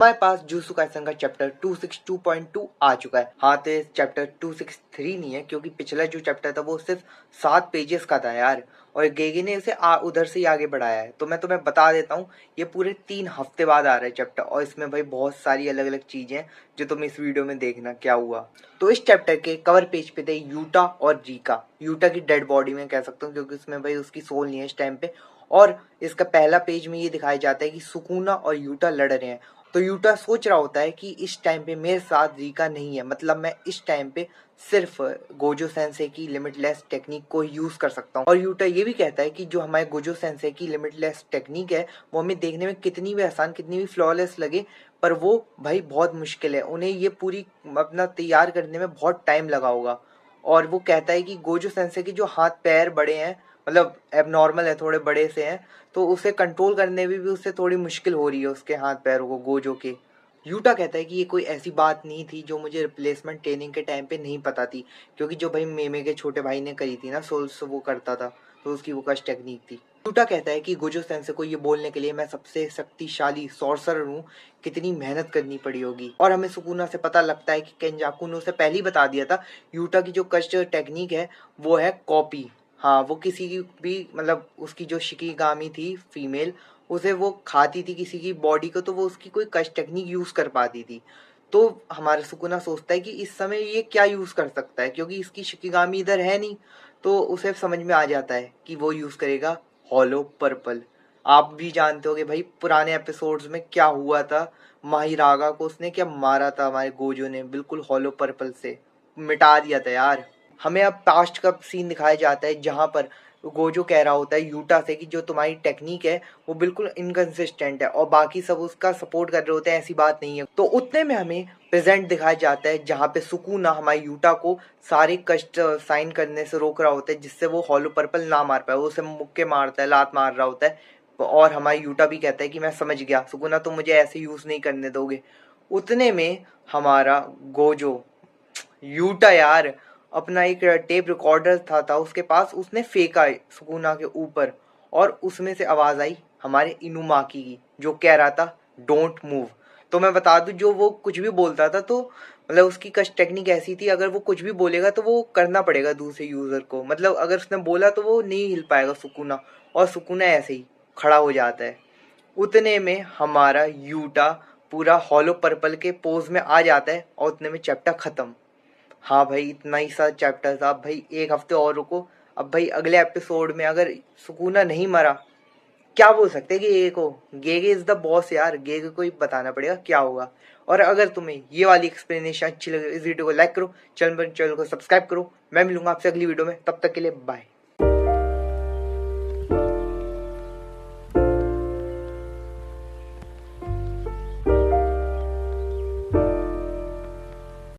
हमारे पास jujutsu Kaisen का chapter 262.2 आ चुका है। हाँ तो चैप्टर 263 नहीं है, क्योंकि पिछला जो चैप्टर था वो सिर्फ 7 पेजेस का था यार, और गेगे ने उसे उधर से ही आगे बढ़ाया है। तो मैं तुम्हें बता देता हूँ, ये पूरे 3 हफ्ते बाद आ रहा है चैप्टर, और इसमें भाई बहुत सारी अलग अलग चीजें हैं जो तुम इस वीडियो में देखना क्या हुआ। तो इस चैप्टर के कवर पेज पे थे यूटा और रीका। यूटा की डेड बॉडी में कह सकता हूँ, क्योंकि उसमें भाई उसकी सोल नहीं है इस टाइम पे। और इसका पहला पेज में ये दिखाया जाता है कि सुकुना और यूटा लड़ रहे हैं। तो यूटा सोच रहा होता है कि इस टाइम पे मेरे साथ रीका नहीं है, मतलब मैं इस टाइम पे सिर्फ गोजो सेंसे की लिमिटलेस टेक्निक को यूज कर सकता हूँ। और यूटा ये भी कहता है कि जो हमारे गोजो सेंसे की लिमिटलेस टेक्निक है वो हमें देखने में कितनी भी आसान, कितनी भी फ्लॉलेस लगे, पर वो भाई बहुत मुश्किल है, उन्हें ये पूरी अपना तैयार करने में बहुत टाइम लगा होगा। और वो कहता है कि गोजो सेंसे के जो हाथ पैर बड़े हैं, मतलब एबनॉर्मल है, थोड़े बड़े से हैं, तो उसे कंट्रोल करने में भी उससे थोड़ी मुश्किल हो रही है उसके हाथ पैरों को, गोजो के। यूटा कहता है कि ये कोई ऐसी बात नहीं थी जो मुझे रिप्लेसमेंट ट्रेनिंग के टाइम पे नहीं पता थी, क्योंकि जो भाई मेमे के छोटे भाई ने करी थी ना, सोल्स वो करता था, तो उसकी वो कश टेक्निक थी। यूटा कहता है कि गोजो सेंसे को ये बोलने के लिए मैं सबसे शक्तिशाली सॉर्सरर हूँ, कितनी मेहनत करनी पड़ी होगी। और हमें सुकुना से पता लगता है कि केंजाकू ने उसे पहले ही बता दिया था, यूटा की जो कश टेक्निक है वो है कॉपी। हाँ, वो किसी की भी, मतलब उसकी जो शिकीगामी थी फीमेल, उसे वो खाती थी किसी की बॉडी को, तो वो उसकी कोई कश टेक्निक यूज कर पाती थी। तो हमारा सुकुना सोचता है कि इस समय ये क्या यूज कर सकता है, क्योंकि इसकी शिकीगामी इधर है नहीं। तो उसे समझ में आ जाता है कि वो यूज करेगा हॉलो पर्पल। आप भी जानते होगे भाई पुराने एपिसोड्स में क्या हुआ था, माहिरागा को उसने क्या मारा था हमारे गोजो ने, बिल्कुल हॉलो पर्पल से मिटा दिया था यार। हमें अब पास्ट का सीन दिखाया जाता है जहां पर गोजो कह रहा होता है यूटा से कि जो तुम्हारी टेक्निक है वो बिल्कुल इनकंसिस्टेंट है, और बाकी सब उसका सपोर्ट कर रहे होते हैं, ऐसी बात नहीं है। तो उतने में हमें प्रेजेंट दिखाया जाता है जहाँ पे सुकुना हमारे यूटा को सारे कष्ट साइन करने से रोक रहा होता है, जिससे वो हॉलो पर्पल ना मार पाए। वो उसे मुक्के मारता है, लात मार रहा होता है, और हमारा यूटा भी कहता है कि मैं समझ गया सुकुना, तुम मुझे ऐसे यूज नहीं करने दोगे। उतने में हमारा गोजो, यूटा यार, अपना एक टेप रिकॉर्डर था उसके पास, उसने फेंका सुकुना के ऊपर, और उसमें से आवाज आई हमारे इनुमाकी की, जो कह रहा था डोंट मूव। तो मैं बता दूं, जो वो कुछ भी बोलता था, तो मतलब उसकी कश टेक्निक ऐसी थी, अगर वो कुछ भी बोलेगा तो वो करना पड़ेगा दूसरे यूजर को, मतलब अगर उसने बोला तो वो नहीं हिल पाएगा सुकुना, और सुकुना ऐसे ही खड़ा हो जाता है। उतने में हमारा यूटा पूरा हॉलो पर्पल के पोज में आ जाता है, और उतने में चैप्टर खत्म। हाँ भाई, इतना ही सा चैप्टर था। अब भाई एक हफ्ते और रुको। अब भाई अगले एपिसोड में अगर सुकूना नहीं मरा, क्या बोल सकते हैं कि गेगे को, गेगे इज द बॉस यार, गेगे को ही बताना पड़ेगा क्या होगा। और अगर तुम्हें ये वाली एक्सप्लेनेशन अच्छी लगे, इस वीडियो को लाइक करो, चैनल को सब्सक्राइब करो। मैं मिलूंगा आपसे अगली वीडियो में, तब तक के लिए बाय।